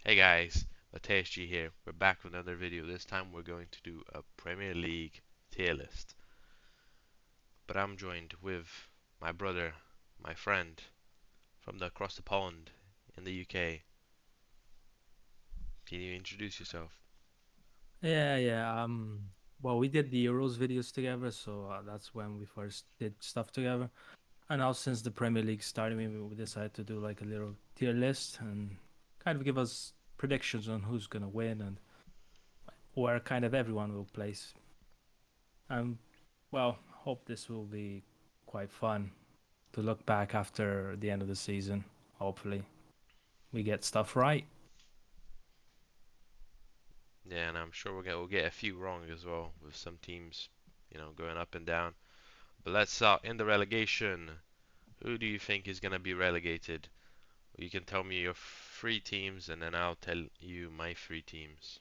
Hey guys, Matesh G here. We're back with another video. This time we're going to do a Premier League tier list. But I'm joined with my brother, my friend from across the pond in the UK. Can you introduce yourself? Yeah. Well, we did the Euros videos together, so that's when we first did stuff together. And now, since the Premier League started, we decided to do like a little tier list and kind of give us predictions on who's gonna win and where kind of everyone will place. And well, hope this will be quite fun to look back after the end of the season. Hopefully, we get stuff right. Yeah, and I'm sure we'll get a few wrong as well with some teams, going up and down. But let's start in the relegation. Who do you think is gonna be relegated? You can tell me your three teams, and then I'll tell you my three teams.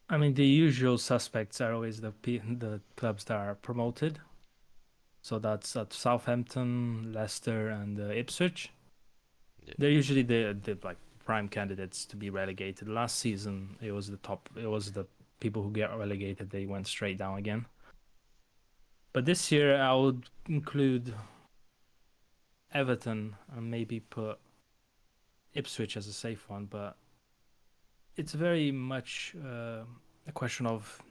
I mean, the usual suspects are always the clubs that are promoted. So that's at Southampton, Leicester, and Ipswich. Yeah. They're usually the like prime candidates to be relegated. Last season, it was the top. It was the people who get relegated. They went straight down again. But this year, I would include Everton and maybe put Ipswich as a safe one. But it's very much a question of.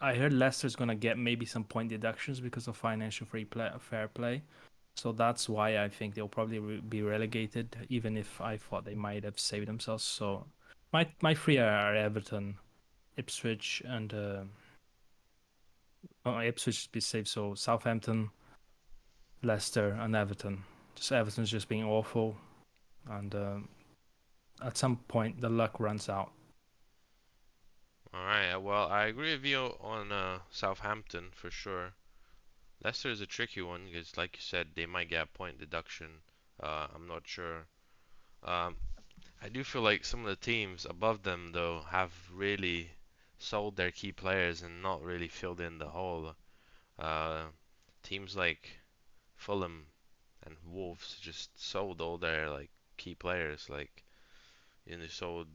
I heard Leicester's gonna get maybe some point deductions because of financial fair play. So that's why I think they'll probably be relegated, even if I thought they might have saved themselves. So my three are Everton, Ipswich, and Ipswich to be safe. So Southampton, Leicester, and Everton. Just Everton's just being awful, and at some point the luck runs out. All right. Well, I agree with you on Southampton for sure. Leicester is a tricky one because, like you said, they might get a point deduction. I'm not sure. Um, I do feel like some of the teams above them, though, have really sold their key players and not really filled in the hole. Uh, Teams like Fulham and Wolves just sold all their like key players. Like, they sold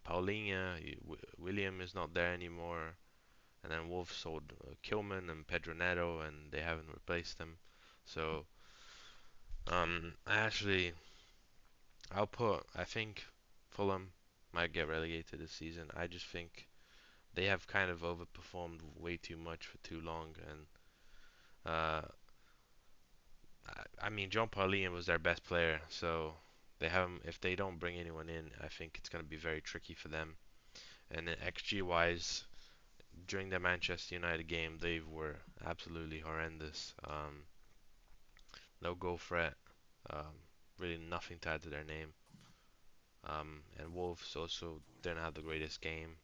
Paulinho. William is not there anymore. And then Wolves sold Kilman and Pedro Neto, and they haven't replaced them. So I actually I think Fulham might get relegated this season. I just think they have kind of overperformed way too much for too long, and uh, I mean John Paulinho was their best player, so they haven't. If they don't bring anyone in, I think it's going to be very tricky for them. And then XG wise, during the Manchester United game, they were absolutely horrendous. No goal threat, um, really nothing to add to their name. And Wolves also didn't have the greatest game.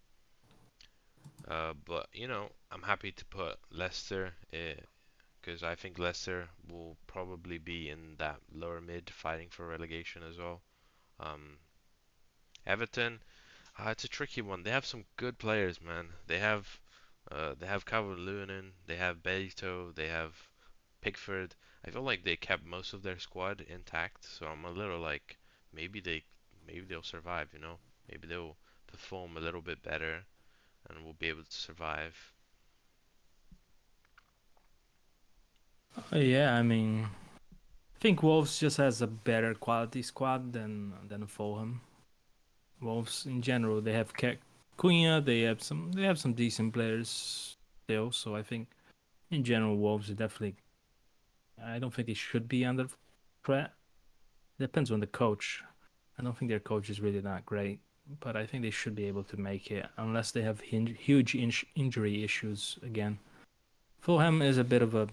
But I'm happy to put Leicester because I think Leicester will probably be in that lower mid fighting for relegation as well. Um, Everton, it's a tricky one. They have some good players, man. They have Calvert-Lewin, they have Beto, they have Pickford. I feel like they kept most of their squad intact, so I'm a little like maybe they maybe they'll survive, Maybe they'll perform a little bit better and we'll be able to survive. Yeah, I mean, I think Wolves just has a better quality squad than Fulham. Wolves in general, they have Cunha, they have some decent players still. So I think in general, Wolves are definitely. I don't think they should be under threat. Depends on the coach. I don't think their coach is really that great, but I think they should be able to make it unless they have huge injury issues again. Fulham is a bit of a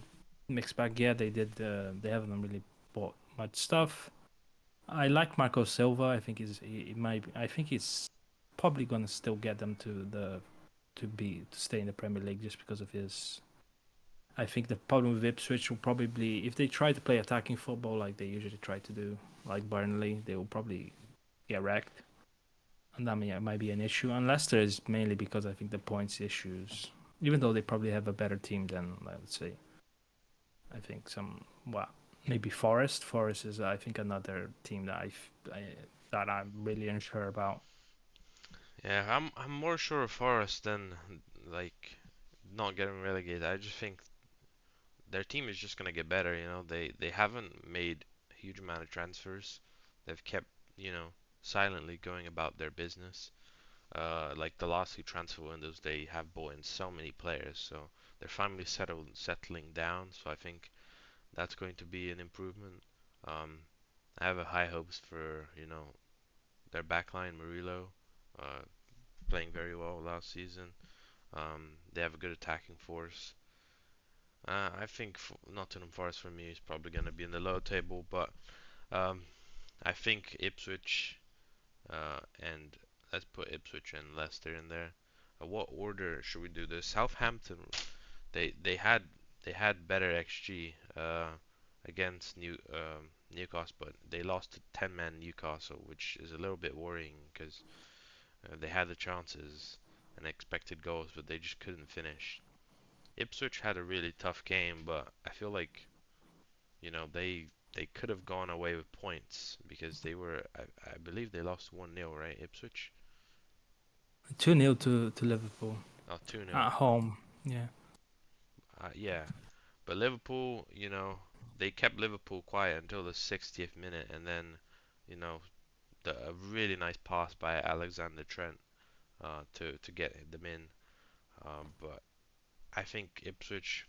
mixed bag. Yeah, they haven't really bought much stuff. I like Marco Silva. I think he might. I think he's probably gonna still get them to stay in the Premier League just because of his. I think the problem with Ipswich will probably be if they try to play attacking football like they usually try to do, like Burnley, they will probably get wrecked, and that might be an issue. And Leicester is mainly because I think the points issues, even though they probably have a better team than let's say I think some well maybe Forest. Forest is I think another team that that I'm really unsure about. Yeah, I'm more sure of Forest than like not getting relegated. I just think their team is just gonna get better. You know, they haven't made a huge amount of transfers. They've kept, you know, silently going about their business. Like the last two transfer windows, they have bought in so many players, so they're finally settling down. So I think that's going to be an improvement. Um, I have a high hopes for, you know, their backline, Murillo, uh, playing very well last season. They have a good attacking force. I think Nottingham Forest for me is probably going to be in the lower table, but um, I think Ipswich and let's put Ipswich and Leicester in there. What order should we do this? Southampton, they had better XG against Newcastle, but they lost to 10-man Newcastle, which is a little bit worrying because they had the chances and expected goals, but they just couldn't finish. Ipswich had a really tough game, but I feel like, you know, they could have gone away with points because they were I believe they lost 1-0, right? Ipswich? 2-0 to Liverpool Oh, 2-0. at home. Yeah. Yeah. But Liverpool, you know, they kept Liverpool quiet until the 60th minute, and then, you know, a really nice pass by Alexander Trent to get them in. But I think Ipswich,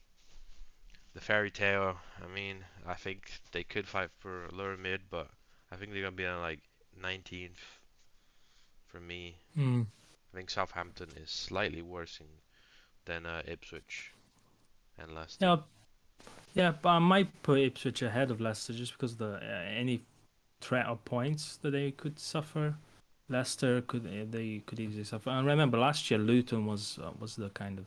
the fairy tale. I mean, I think they could fight for lower mid, but I think they're gonna be on like 19th for me. Mm. I think Southampton is slightly worse than Ipswich and Leicester. Yeah, yeah, but I might put Ipswich ahead of Leicester just because of the any threat of points that they could suffer. Leicester could they could easily suffer. And remember last year Luton was the kind of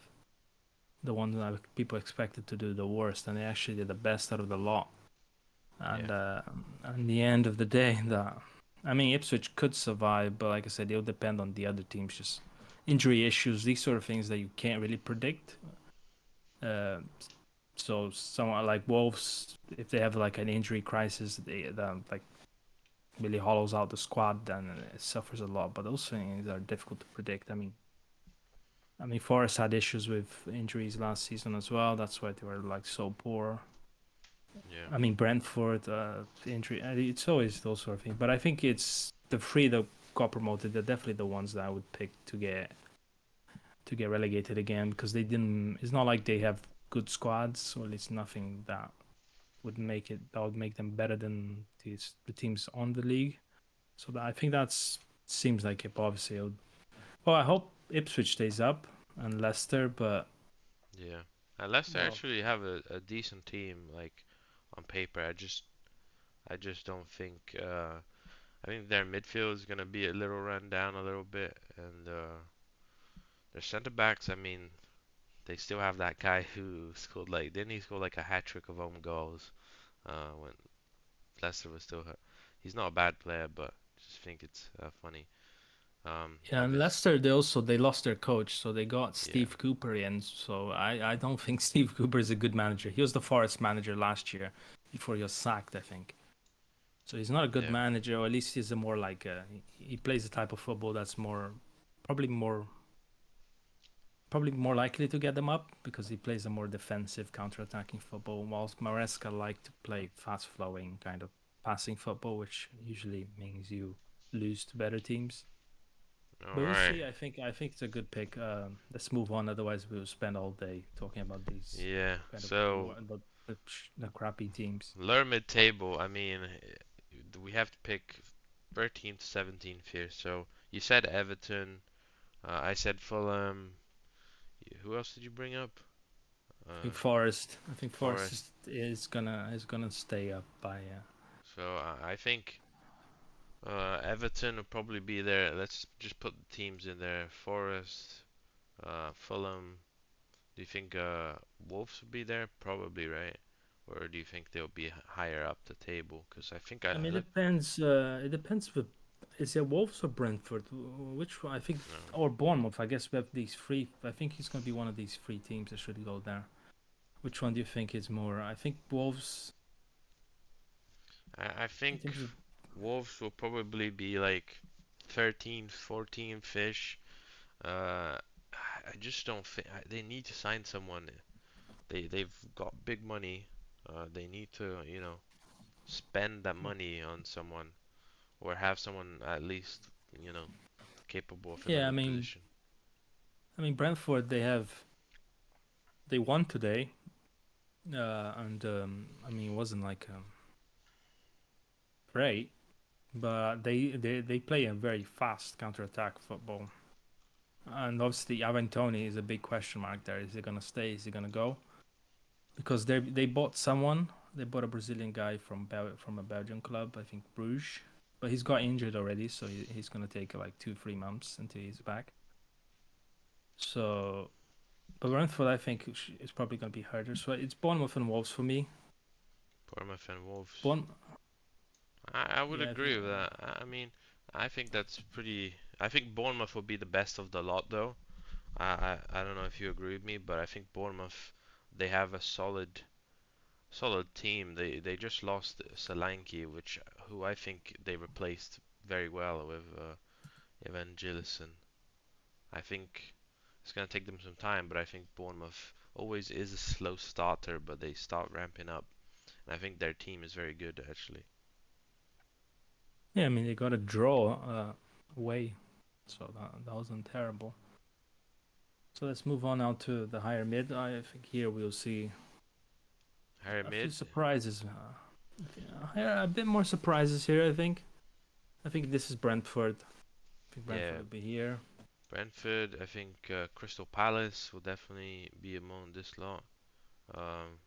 the one that people expected to do the worst, and they actually did the best out of the lot. Yeah, And in the end of the day, that I mean Ipswich could survive, but like I said, it'll depend on the other teams. Just injury issues, these sort of things that you can't really predict. Uh, so someone like Wolves, if they have like an injury crisis, they like really hollows out the squad, then it suffers a lot. But those things are difficult to predict. I mean, Forest had issues with injuries last season as well. That's why they were like so poor. yeah, I mean, Brentford injury. It's always those sort of things. But I think it's the three that got promoted. They're definitely the ones that I would pick to get relegated again because they didn't. It's not like they have good squads, or at least nothing that would make them better than the teams on the league. So I think that's seems like it. Obviously, well, I hope Ipswich stays up and Leicester, but yeah. Leicester well, actually have a decent team, like on paper. I just don't think. I think their midfield is gonna be a little run down a little bit, and their centre backs. I mean, they still have that guy who scored like didn't he score like a hat trick of own goals when Leicester was still hurt. He's not a bad player, but just think it's funny. yeah, and Obvious, Leicester they lost their coach, so they got yeah, Steve Cooper in. So I don't think Steve Cooper is a good manager. He was the Forest manager last year before he was sacked, I think. So he's not a good yeah, manager, or at least he's a more like he plays a type of football that's probably more probably more likely to get them up because he plays a more defensive, counter-attacking football, whilst Maresca like to play fast-flowing kind of passing football, which usually means you lose to better teams. all But we'll right, see. I think it's a good pick. Let's move on. Otherwise, we'll spend all day talking about these yeah. kind of So the crappy teams. lower mid table. I mean, we have to pick 13th, 17th here. So you said Everton. I said Fulham. Who else did you bring up? I think Uh, Forest. I think Forest Forest. is gonna stay up by. So I think Everton will probably be there. Let's just put the teams in there. Forest, Fulham. Do you think Wolves will be there? Probably, right? Or do you think they'll be higher up the table? Because I think I mean, I it look. depends. It depends with is it Wolves or Brentford? Which one? I think No, or Bournemouth. I guess we have these three. I think he's going to be one of these three teams that should go there. Which one do you think is more? I think Wolves. I In think terms of, Wolves will probably be like 13th, 14th fish. I just don't think they need to sign someone. They've got big money. They need to, spend that money on someone or have someone at least, you know, capable of filling Yeah, the position. I mean Brentford they won today, and I mean it wasn't like great, but they play a very fast counter-attack football, and obviously Ivan Toney is a big question mark there. Is he gonna stay? Is he gonna go? Because they bought someone. They bought a Brazilian guy from a Belgian club, I think Bruges, but he's got injured already, so he's gonna take like 2-3 months until he's back. So, but Brentford, I think is probably gonna be harder. So it's Bournemouth and Wolves for me. Bournemouth and Wolves. Bourne, I would yeah, I think agree with that. I mean, I think that's pretty. I think Bournemouth will be the best of the lot, though. I don't know if you agree with me, but I think Bournemouth they have a solid team. They just lost Solanke, which who I think they replaced very well with Evangelison. I think it's gonna take them some time, but I think Bournemouth always is a slow starter, but they start ramping up, and I think their team is very good actually. yeah, I mean they got a draw away, so that wasn't terrible. So let's move on now to the higher mid. I think here we'll see Harry a few Mid, surprises. Yeah, a bit more surprises here. I think this is Brentford. I think Brentford yeah, will be here. Brentford. I think Crystal Palace will definitely be among this lot. Um,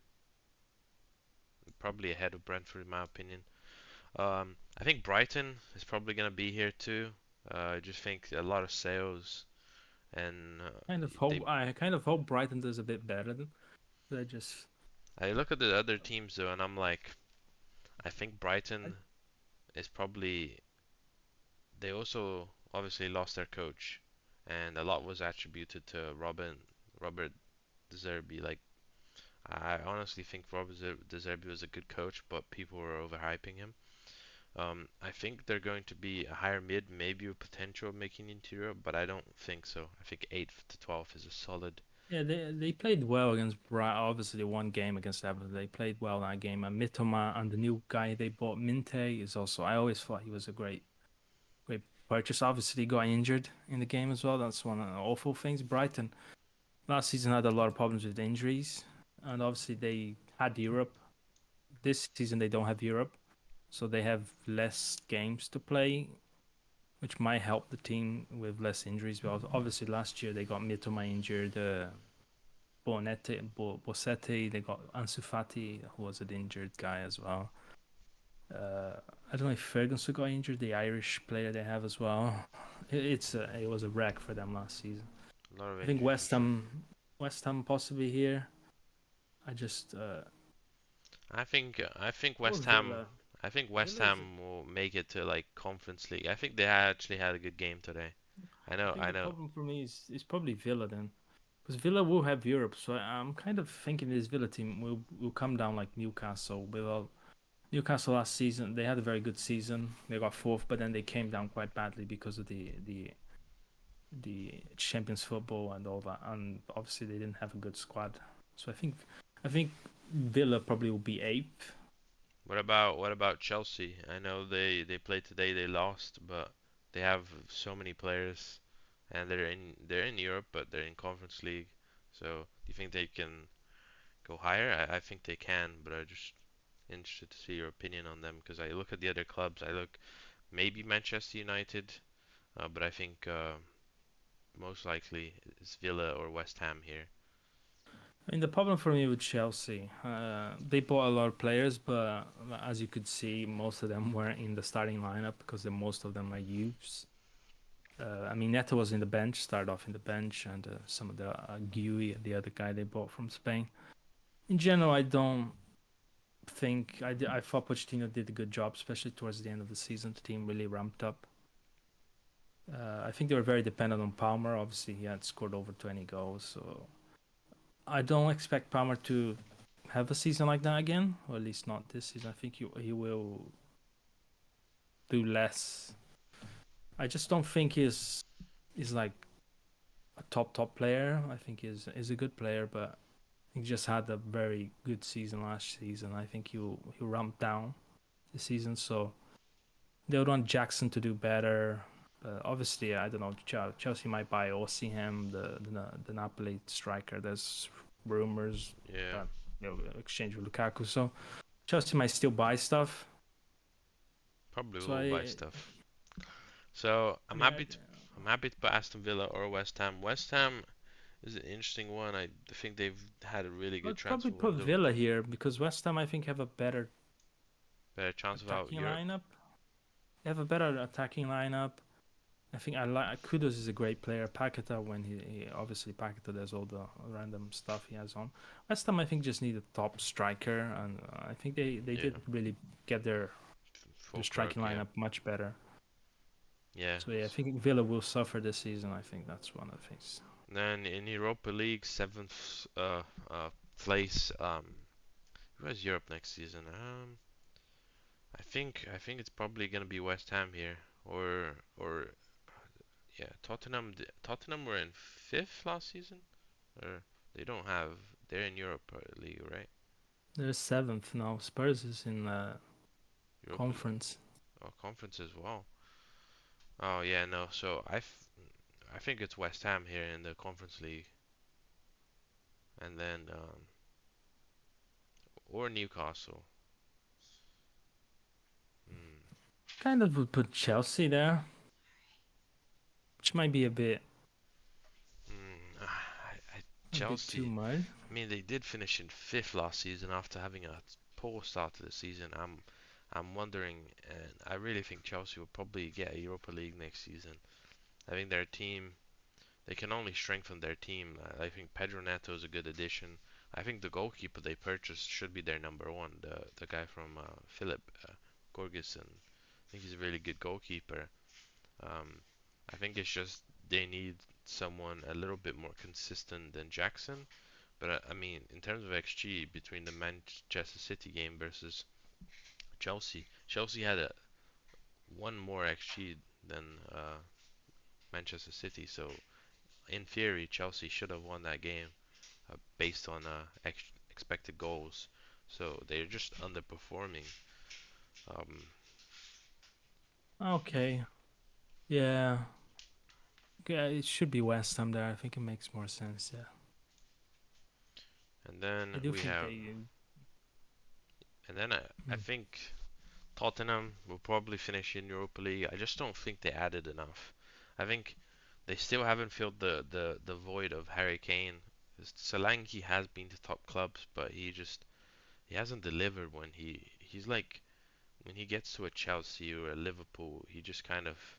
Probably ahead of Brentford in my opinion. I think Brighton is probably gonna be here too. I just think a lot of sales and they. I kind of hope Brighton does a bit better. I just I look at the other teams though, and I'm like, I think I, Brighton is probably. They also obviously lost their coach, and a lot was attributed to Robert De Zerbi. Like I honestly think Robert De Zerbi was a good coach, but people were overhyping him. I think they're going to be a higher mid, maybe with potential of making into Europe, but I don't think so. I think 8th to 12th is a solid. yeah, they played well against Brighton. Obviously, they won game against Everton. They played well that game. And Mitoma and the new guy they bought, Minte, is also. I always thought he was a great purchase. Obviously, he got injured in the game as well. That's one of the awful things. Brighton last season had a lot of problems with injuries, and obviously they had Europe. This season they don't have Europe, so they have less games to play, which might help the team with less injuries. But obviously last year they got Mitoma injured, Bossetti, they got Ansu Fati, who was an injured guy as well. I don't know if Ferguson got injured, the Irish player they have as well. It was a wreck for them last season. A lot of I think injuries for sure. West Ham possibly here. I just I think or West Ham. Villa. I think West Villa is Ham will make it to like Conference League. I think they actually had a good game today. I I know. think I the know. problem for me is probably Villa then, because Villa will have Europe. So I'm kind of thinking this Villa team will come down like Newcastle. Newcastle last season they had a very good season. They got fourth, but then they came down quite badly because of the Champions football and all that. And obviously they didn't have a good squad. So I think Villa probably will be eighth. What about Chelsea? I know they played today. They lost, but they have so many players, and they're in Europe, but they're in Conference League. So do you think they can go higher? I think they can, but I'm just interested to see your opinion on them because I look at the other clubs. I look maybe Manchester United, but I think most likely it's Villa or West Ham here. I mean, the problem for me with Chelsea, they bought a lot of players, but as you could see, most of them weren't in the starting lineup because most of them are youths. I mean, Neto was in the bench, started off in the bench, and some of the Gui, the other guy they bought from Spain. In general, I don't think I thought Pochettino did a good job, especially towards the end of the season. The team really ramped up. I think they were very dependent on Palmer. Obviously, he had scored over 20 goals, so I don't expect Palmer to have a season like that again, or at least not this season. I think he will. do less. I just don't think he's like a top player. I think he's a good player, but he just had a very good season last season. I think he'll ramp down this season, so they would want Jackson to do better. But obviously, I don't know. Chelsea might buy Osimhen, the Napoli striker. There's rumors Yeah, that they'll exchange with Lukaku, so Chelsea might still buy stuff. probably So will buy I stuff. So yeah, I'm happy to put Aston Villa or West Ham. West Ham is an interesting one. I think they've had a really good I'd probably transfer put window. Villa here because West Ham I think have a better Better chance of out attacking Europe. lineup. They have a better attacking lineup. I think I like Kudos is a great player. Paqueta when he obviously Paqueta does all the random stuff he has on. West Ham I think just need a top striker, and I think they Yeah, did really get their Fulkirk. striking Yeah, lineup much better. yeah. So yeah, I think Villa will suffer this season. I think that's one of the things. Then in Europa League, seventh place. Who has Europe next season? I think it's probably gonna be West Ham here, or yeah, Tottenham. Tottenham were in fifth last season, or they don't have. They're in Europa League, right? They're seventh now. Spurs is in Europa League. conference. Oh, conference as well. Oh yeah, no. So I think it's West Ham here in the Conference League, and then or Newcastle. Mm, Kind of would put Chelsea there, which might be a bit too Chelsea. much. I mean, they did finish in fifth last season after having a poor start to the season. I'm wondering, and I really think Chelsea will probably get a Europa League next season. I think their team, they can only strengthen their team. I think Pedro Neto is a good addition. I think the goalkeeper they purchased should be their number one, the guy from Philip Gorgesson. I think he's a really good goalkeeper. Um, I think it's just they need someone a little bit more consistent than Jackson. But I mean, in terms of XG between the Manchester City game versus Chelsea, Chelsea had a one more XG than Manchester City. So in theory, Chelsea should have won that game based on expected goals. So they're just underperforming. Um, Okay, yeah. Okay, it should be West Ham there. I think it makes more sense. Yeah, and then I do we think have, they. and then I Mm. think Tottenham will probably finish in Europa League. I just don't think they added enough. I think they still haven't filled the void of Harry Kane. Solanke has been to top clubs, but he hasn't delivered when he's like when he gets to a Chelsea or a Liverpool, he just kind of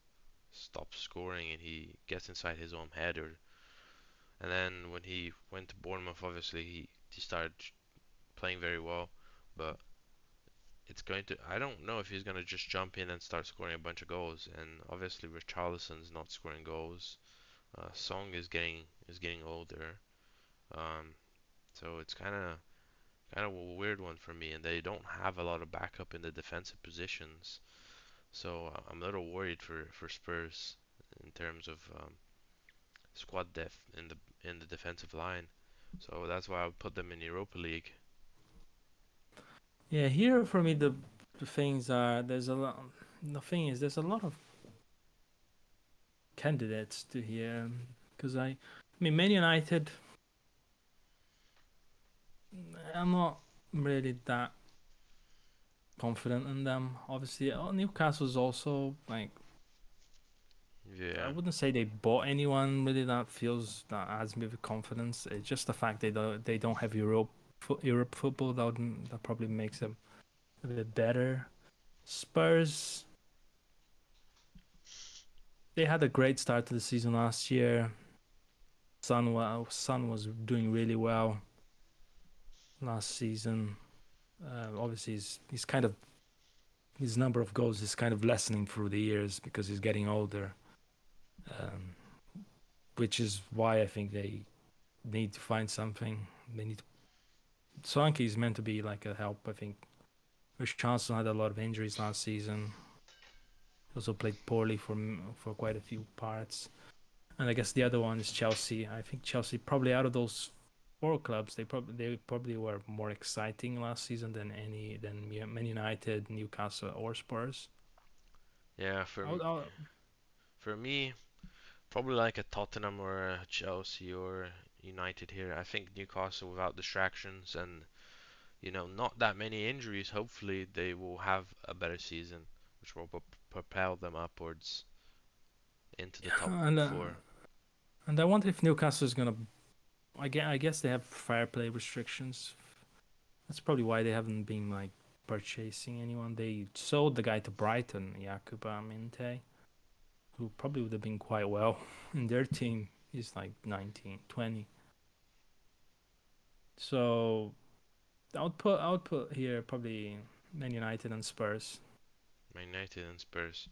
stops scoring and he gets inside his own head. Or and then when he went to Bournemouth, obviously he started playing very well, but it's going to. I don't know if he's going to just jump in and start scoring a bunch of goals. And obviously, Richarlison's not scoring goals. Song is getting older. Um, so it's kind of a weird one for me. And they don't have a lot of backup in the defensive positions. So I'm a little worried for Spurs in terms of squad depth in the defensive line. So that's why I would put them in Europa League. Yeah, here for me the things are there's a lot. The thing is there's a lot of candidates to here because I mean Man United. I'm not really that confident in them. Obviously, Newcastle's also like I Yeah, wouldn't say they bought anyone really that feels that adds me with confidence. It's just the fact they don't have Europe football that probably makes them a bit better. Spurs, they had a great start to the season last year. Son was doing really well last season. Obviously, he's kind of his number of goals is kind of lessening through the years because he's getting older, um, which is why I think they need to find something. They need to, Solanke is meant to be like a help. I think Richarlison had a lot of injuries last season. Also played poorly for quite a few parts. And I guess the other one is Chelsea. I think Chelsea probably out of those four clubs, they probably were more exciting last season than Man United, Newcastle, or Spurs. Yeah, I'll, for me, probably like a Tottenham or a Chelsea or United here. I think Newcastle without distractions and not that many injuries. Hopefully, they will have a better season, which will propel them upwards into the top and uh, four. and I wonder if Newcastle is gonna. I guess they have fair play restrictions. That's probably why they haven't been like purchasing anyone. They sold the guy to Brighton, Yakuba Minte, who probably would have been quite well in their team. He's like 19, 20. So I would put here probably Man United and Spurs. Man United and Spurs.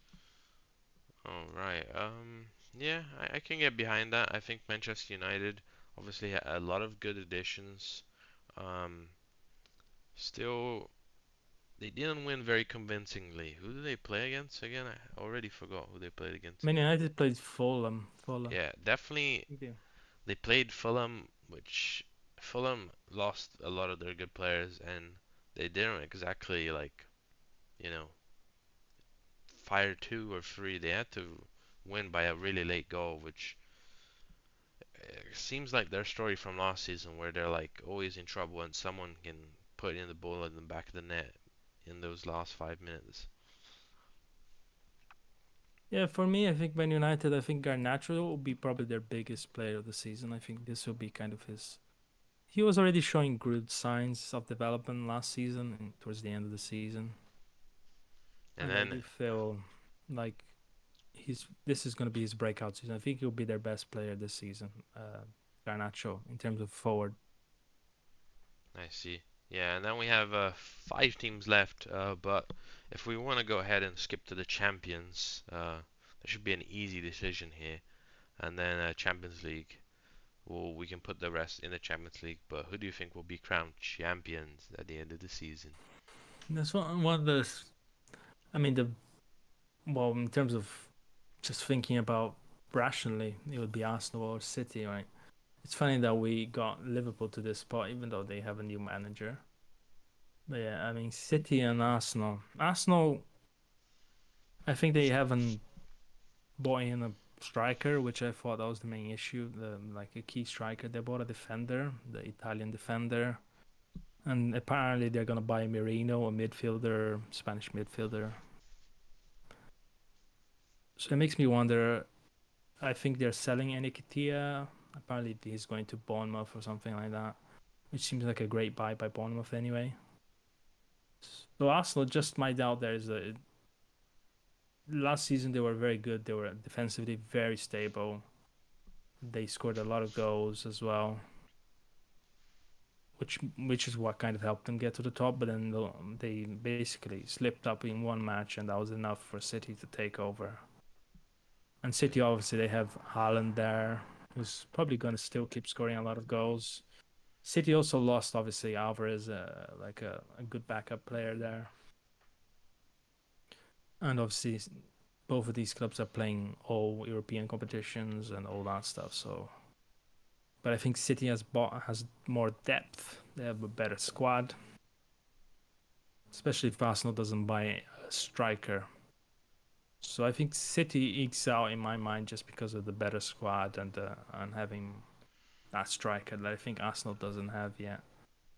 All right. Yeah, I can get behind that. I think Manchester United obviously had a lot of good additions. Um, Still, they didn't win very convincingly. Who did they play against again? I already forgot who they played against. Man United played Fulham. Fulham. Yeah, definitely Okay. they played Fulham, which Fulham lost a lot of their good players, and they didn't exactly like, you know, fire two or three. They had to win by a really late goal, which seems like their story from last season, where they're like always in trouble and someone can put in the ball in the back of the net in those last 5 minutes. Yeah, for me, I think Man United. I think Garnacho will be probably their biggest player of the season. I think this will be kind of his. He was already showing good signs of development last season and towards the end of the season, And and I then do feel like this is going to be his breakout season. I think he'll be their best player this season, Garnacho, in terms of forward. I see. Yeah, and then we have 5 teams left. But if we want to go ahead and skip to the champions, there should be an easy decision here. And then Champions League. Well, we can put the rest in the Champions League. But who do you think will be crowned champions at the end of the season? That's one of the. I mean, in terms of just thinking about rationally, it would be Arsenal or City, right? It's funny that we got Liverpool to this spot, even though they have a new manager. But yeah, I mean, City and Arsenal. Arsenal, I think they haven't bought in a striker, which I thought that was the main issue. Like a key striker. They bought a defender, the Italian defender, and apparently they're gonna buy Merino, a midfielder, Spanish midfielder. So it makes me wonder. I think they're selling Eniketia. Apparently he's going to Bournemouth or something like that, which seems like a great buy by Bournemouth anyway. So Arsenal just my doubt there is that last season they were very good. They were defensively very stable. They scored a lot of goals as well, which is what kind of helped them get to the top. But then they basically slipped up in one match, and that was enough for City to take over. And City obviously they have Haaland there, who's probably going to still keep scoring a lot of goals. City also lost obviously Alvarez, like a good backup player there, and obviously both of these clubs are playing all European competitions and all that stuff. So, but I think City has more depth. They have a better squad, especially if Arsenal doesn't buy a striker. So I think City ekes out in my mind just because of the better squad and having that striker that I think Arsenal doesn't have yet.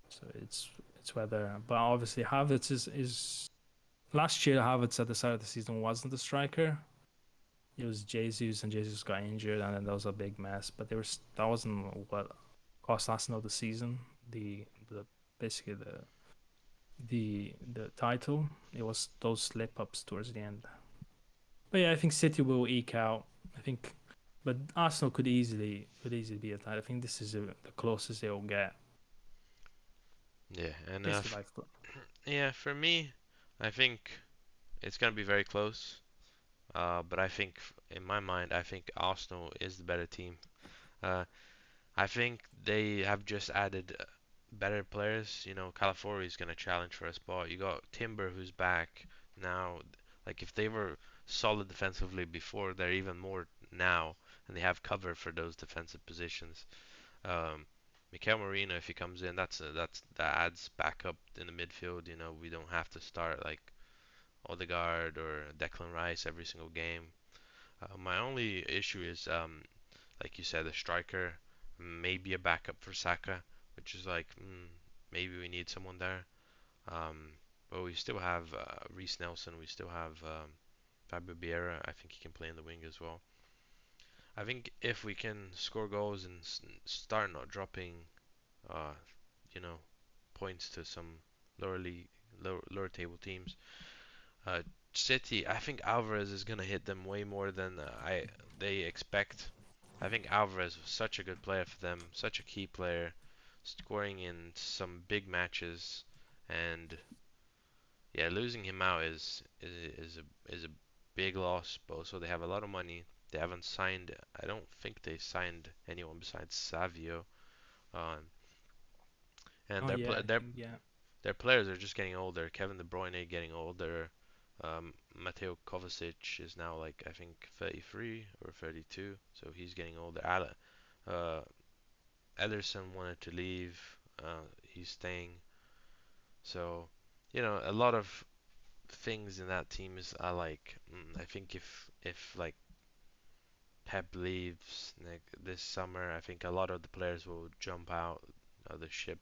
So it's whether, but obviously Havertz is last year. Havertz at the start of the season wasn't the striker. It was Jesus, and Jesus got injured, and then that was a big mess. But that wasn't what cost Arsenal the season. The basically the title. It was those slip ups towards the end. But yeah, I think City will eke out. I think, but Arsenal could easily be a title. I think this is the closest they will get. Yeah, and Basically, like yeah, for me, I think it's gonna be very close. But I think, in my mind, I think Arsenal is the better team. Uh, I think they have just added better players. Calafiori is gonna challenge for a spot. You got Timber who's back now. Like if they were solid defensively before. They're even more now, and they have cover for those defensive positions. Um, Mikel Marino, if he comes in, that adds backup in the midfield. You know, we don't have to start like Odegaard or Declan Rice every single game. My only issue is, like you said, a striker, maybe a backup for Saka, which is like, maybe we need someone there. Um, but we still have Reece Nelson, we still have Fabio Vieira. I think he can play in the wing as well. I think if we can score goals and start not dropping, uh, you know, points to some lower league, lower table teams, Uh, City, I think Alvarez is gonna hit them way more than they expect. I think Alvarez was such a good player for them, such a key player, scoring in some big matches, and yeah, losing him out is a big loss. But also they have a lot of money. They haven't signed. I don't think they signed anyone besides Savio. Um, and Oh yeah, I think yeah. their players are just getting older. Kevin De Bruyne getting older. Mateo Kovacic is now like I think 33 or 32, so he's getting older. Uh, Ederson wanted to leave. He's staying. So, a lot of things in that team is I like. I think if like Pep leaves this summer, I think a lot of the players will jump out of the ship.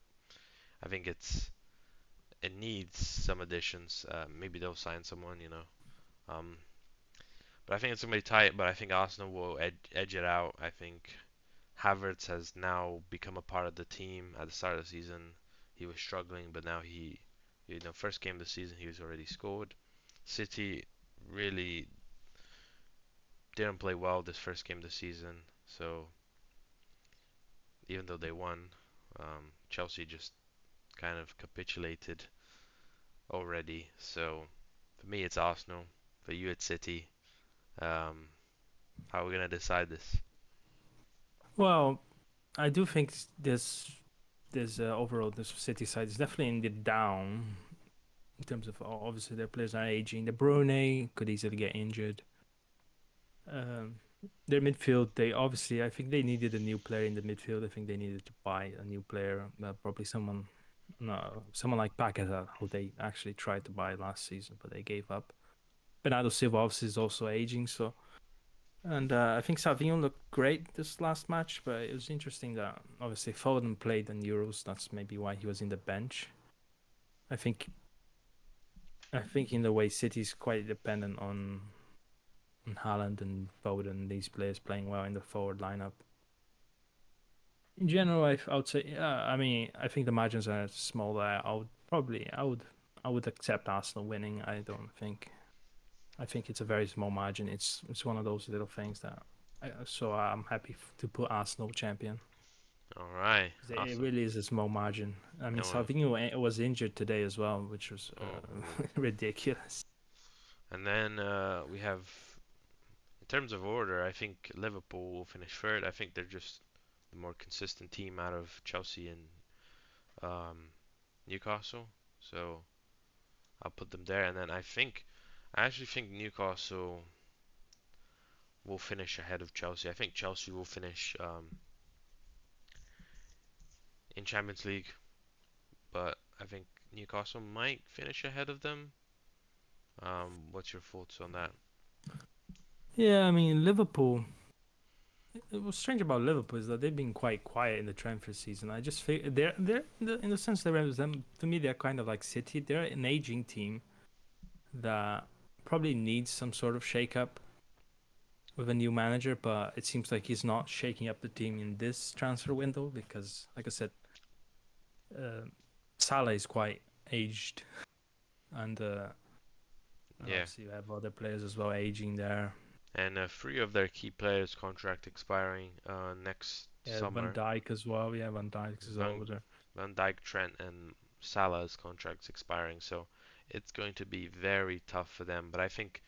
I think it needs some additions. Maybe they'll sign someone. Um, but I think it's gonna be tight. But I think Arsenal will edge it out. I think Havertz has now become a part of the team. At the start of the season, he was struggling, but now first game of the season, he was already scored. City really didn't play well this first game of the season, so even though they won, Chelsea just kind of capitulated already. So for me, it's Arsenal. For you, it's City. Um, how are we gonna decide this? Well, I do think this overall this City side is definitely in the down in terms of obviously their players are aging. De Bruyne could easily get injured. Um, their midfield, they obviously I think they needed a new player in the midfield. I think they needed to buy a new player, probably someone, no, someone like Paqueta, who they actually tried to buy last season, but they gave up. Bernardo Silva obviously is also aging, so and I think Savinho looked great this last match, but it was interesting that obviously Foden played in Euros. That's maybe why he was in the bench. I think I think in the way City's quite dependent on Haaland and Foden, these players playing well in the forward lineup. In general, I would say, yeah, I mean, I think the margins are small there. I would accept Arsenal winning. I think it's a very small margin. It's one of those little things so I'm happy to put Arsenal champion. All right, 'Cause it awesome. really is a small margin. I mean, And we, Salvino was injured today as well, which was oh, ridiculous. and then we have in terms of order, I think Liverpool will finish third. I think they're just the more consistent team out of Chelsea and um, Newcastle. So I'll put them there. And then I actually think Newcastle will finish ahead of Chelsea. I think Chelsea will finish in Champions League, but I think Newcastle might finish ahead of them. What's your thoughts on that? Yeah, I mean Liverpool. What's strange about Liverpool is that they've been quite quiet in the transfer season. I just feel they're in the sense they're them to me they're kind of like City. They're an aging team that probably needs some sort of shake up with a new manager, but it seems like he's not shaking up the team in this transfer window because, like I said, uh, Salah is quite aged, and Yeah, obviously you have other players as well aging there. and three of their key players' contract expiring next Yeah, Van summer. Dijk as well. Yeah, Van Dijk is Van older. Van Dijk, Trent, and Salah's contracts expiring, so it's going to be very tough for them. But I think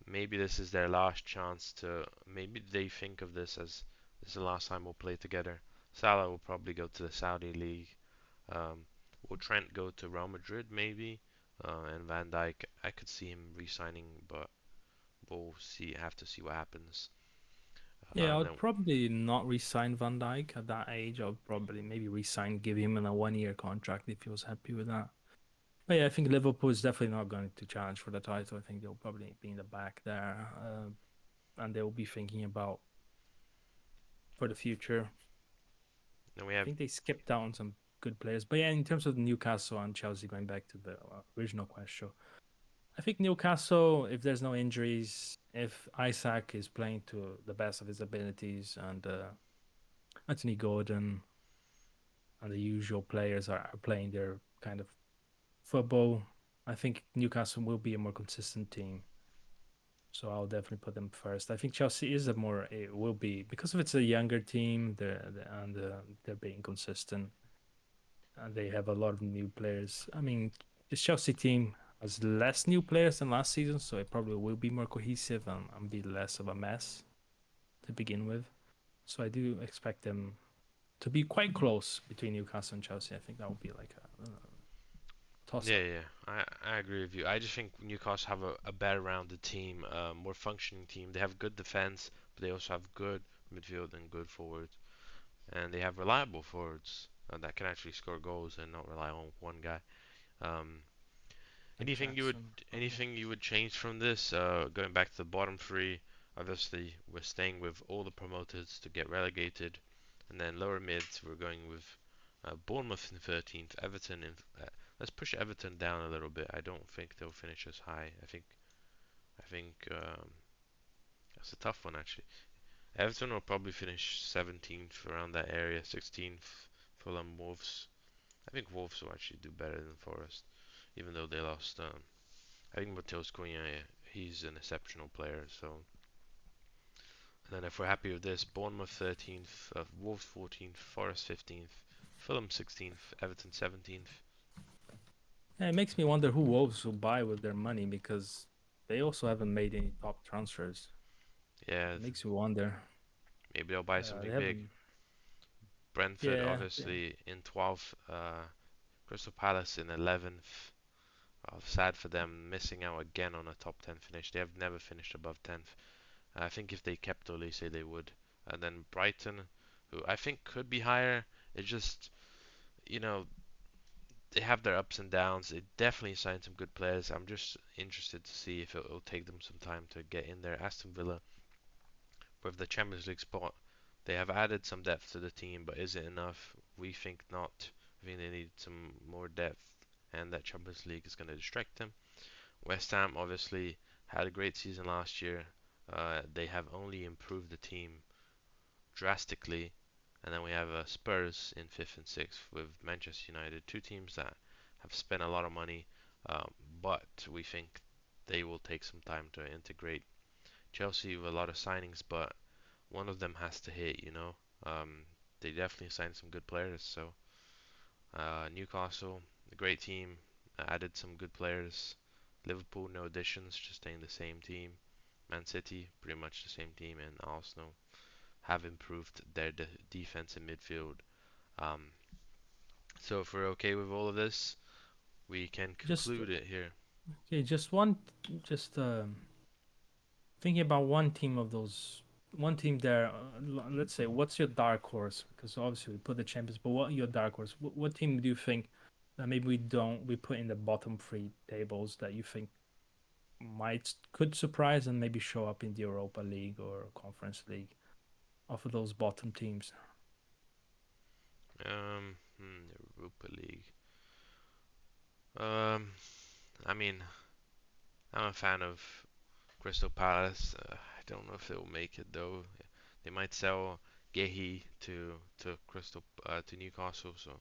maybe this is their last chance to. Maybe they think of this as this is the last time we'll play together. Salah will probably go to the Saudi League. Will Trent go to Real Madrid maybe? And Van Dijk, I could see him re-signing, but we'll see. Have to see what happens. Yeah, I And would then probably not re-sign Van Dijk at that age. I would probably maybe re-sign, give him a 1 year contract if he was happy with that. But yeah, I think Liverpool is definitely not going to challenge for the title. I think they'll probably be in the back there, and they'll be thinking about for the future. then we I have think they skipped out on some good players. But yeah, in terms of Newcastle and Chelsea, going back to the original question, I think Newcastle, if there's no injuries, if Isaac is playing to the best of his abilities, and Anthony Gordon and the usual players are playing their kind of football, I think Newcastle will be a more consistent team. So I'll definitely put them first. I think Chelsea is a more it will be because of it's a younger team. They're being consistent and they have a lot of new players. I mean, the Chelsea team has less new players than last season, so it probably will be more cohesive and be less of a mess to begin with. So I do expect them to be quite close between Newcastle and Chelsea. I think that would be like a toss yeah, up. yeah. I agree with you. I just think Newcastle have a better rounded team, more functioning team. They have good defense, but they also have good midfield and good forwards, and they have reliable forwards that can actually score goals and not rely on one guy. Um, Like Anything you would Jackson, for example. anything you would change from this? Going back to the bottom three, obviously we're staying with all the promoters to get relegated, and then lower mids we're going with Bournemouth in 13th, Everton in. Let's push Everton down a little bit. I don't think they'll finish as high. I think that's a tough one actually. Everton will probably finish 17th around that area, 16th. Fulham, Wolves. I think Wolves will actually do better than Forest, even though they lost. I think Mateus Cunha, he's an exceptional player. So, and then if we're happy with this, Bournemouth 13th, Wolves 14th, Forest 15th, Fulham 16th, Everton 17th. Yeah, it makes me wonder who Wolves will buy with their money because they also haven't made any top transfers. Yeah, It makes me wonder. maybe they'll buy They something big. haven't. Brentford Yeah. obviously in 12th, Crystal Palace in 11th. Sad for them missing out again on a top 10 finish. They have never finished above 10th. I think if they kept Olise, they would. And then Brighton, who I think could be higher. It just, you know, they have their ups and downs. They definitely signed some good players. I'm just interested to see if it'll take them some time to get in there. Aston Villa, with the Champions League spot, they have added some depth to the team, but is it enough? We think not. I think they need some more depth, and that Champions League is going to distract them. West Ham obviously had a great season last year. They have only improved the team drastically. And then we have Spurs in fifth and sixth with Manchester United, two teams that have spent a lot of money, um, but we think they will take some time to integrate. Chelsea with a lot of signings, but one of them has to hit. They definitely signed some good players. So Newcastle, a great team, added some good players. Liverpool, no additions, just staying the same team. Man City, pretty much the same team, and Arsenal have improved their defense and midfield. Um, so if we're okay with all of this, we can Just conclude it here. okay. Just thinking about one team of those. One team there. Let's say, what's your dark horse? Because obviously we put the champions, but what your dark horse? What team do you think that maybe we put in the bottom three tables that you think might could surprise and maybe show up in the Europa League or Conference League of those bottom teams? Europa League. Um, I mean, I'm a fan of Crystal Palace. I don't know if they'll make it though. They might sell Gehi to to Newcastle, so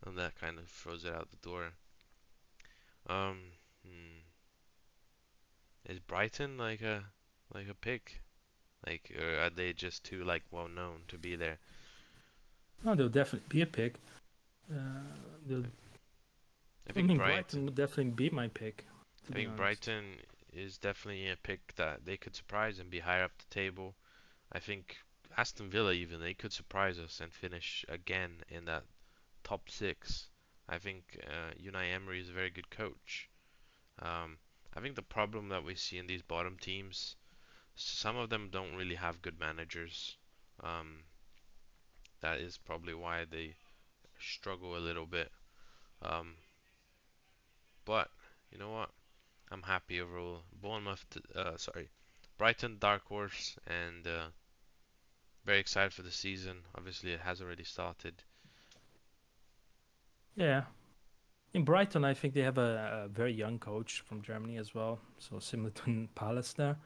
and that kind of throws it out the door. Um, hmm, is Brighton like a pick? Like, or are they just too like well known to be there? No, they'll definitely be a pick. I, They'll, I I think mean, Brighton. Brighton would definitely be my pick, to I be think honest. Brighton is definitely a pick that they could surprise and be higher up the table. I think Aston Villa even they could surprise us and finish again in that top six. I think Unai Emery is a very good coach. Um, I think the problem that we see in these bottom teams, some of them don't really have good managers. Um, that is probably why they struggle a little bit. Um, but you know what? I'm happy overall. Brighton dark horse, and very excited for the season. Obviously, it has already started. Yeah. In Brighton, I think they have a very young coach from Germany as well, so similar to Palace there.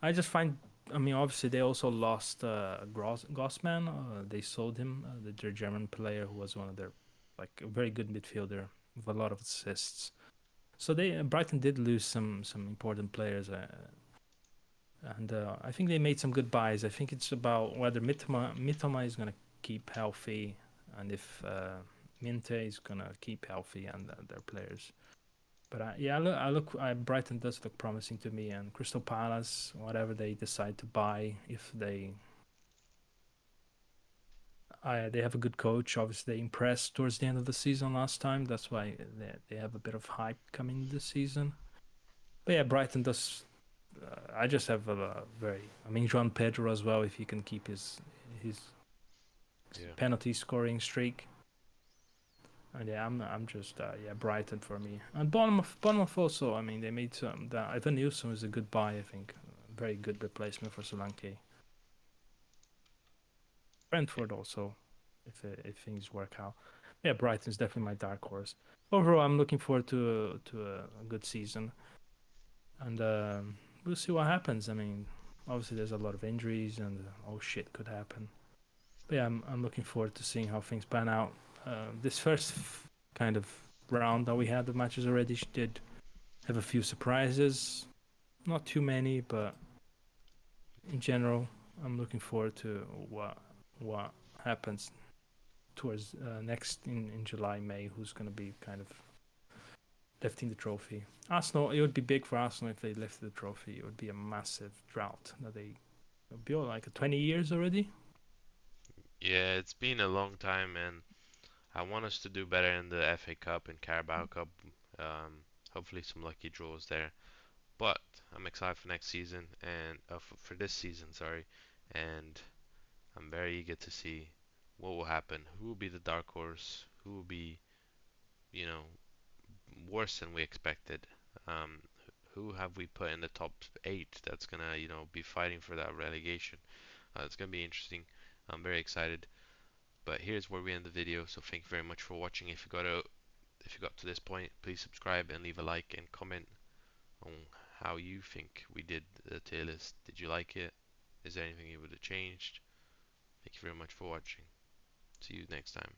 I just find, I mean, obviously they also lost Gossman. They sold him, their German player who was one of their, like, a very good midfielder with a lot of assists. So they Brighton did lose some important players, and I think they made some good buys. I think it's about whether Mitoma is gonna keep healthy, and if Minte is gonna keep healthy, and their players. But yeah, Brighton does look promising to me, and Crystal Palace, whatever they decide to buy, if they have a good coach. Obviously, they impressed towards the end of the season last time. That's why they have a bit of hype coming this season. But yeah, Brighton does. I just have a very. I mean, João Pedro as well. If he can keep his Yeah. penalty scoring streak. And yeah, I'm just yeah, Brighton for me. And Bournemouth also. I mean, they made some. Ivan Nilsson is a good buy. I think, very good replacement for Solanke. Yeah. Brentford also, if things work out. Yeah, Brighton's definitely my dark horse. Overall, I'm looking forward to a good season, and we'll see what happens. I mean, obviously there's a lot of injuries, and oh shit could happen. But yeah, I'm looking forward to seeing how things pan out. This first kind of round that we had the matches already did have a few surprises. Not too many, but in general, I'm looking forward to what happens towards next in July, May, who's going to be kind of lifting the trophy. Arsenal, it would be big for Arsenal if they lifted the trophy. It would be a massive drought that they it would be like 20 years already. Yeah, it's been a long time, and I want us to do better in the FA Cup and Carabao Cup. Hopefully, some lucky draws there. But I'm excited for next season and for this season, sorry. And I'm very eager to see what will happen. Who will be the dark horse? Who will be, you know, worse than we expected? Um, who have we put in the top eight that's gonna, be fighting for that relegation? It's gonna be interesting. I'm very excited. But here's where we end the video. So thank you very much for watching. If you got to this point, please subscribe and leave a like and comment on how you think we did the tier list. Did you like it? Is there anything you would have changed? Thank you very much for watching. See you next time.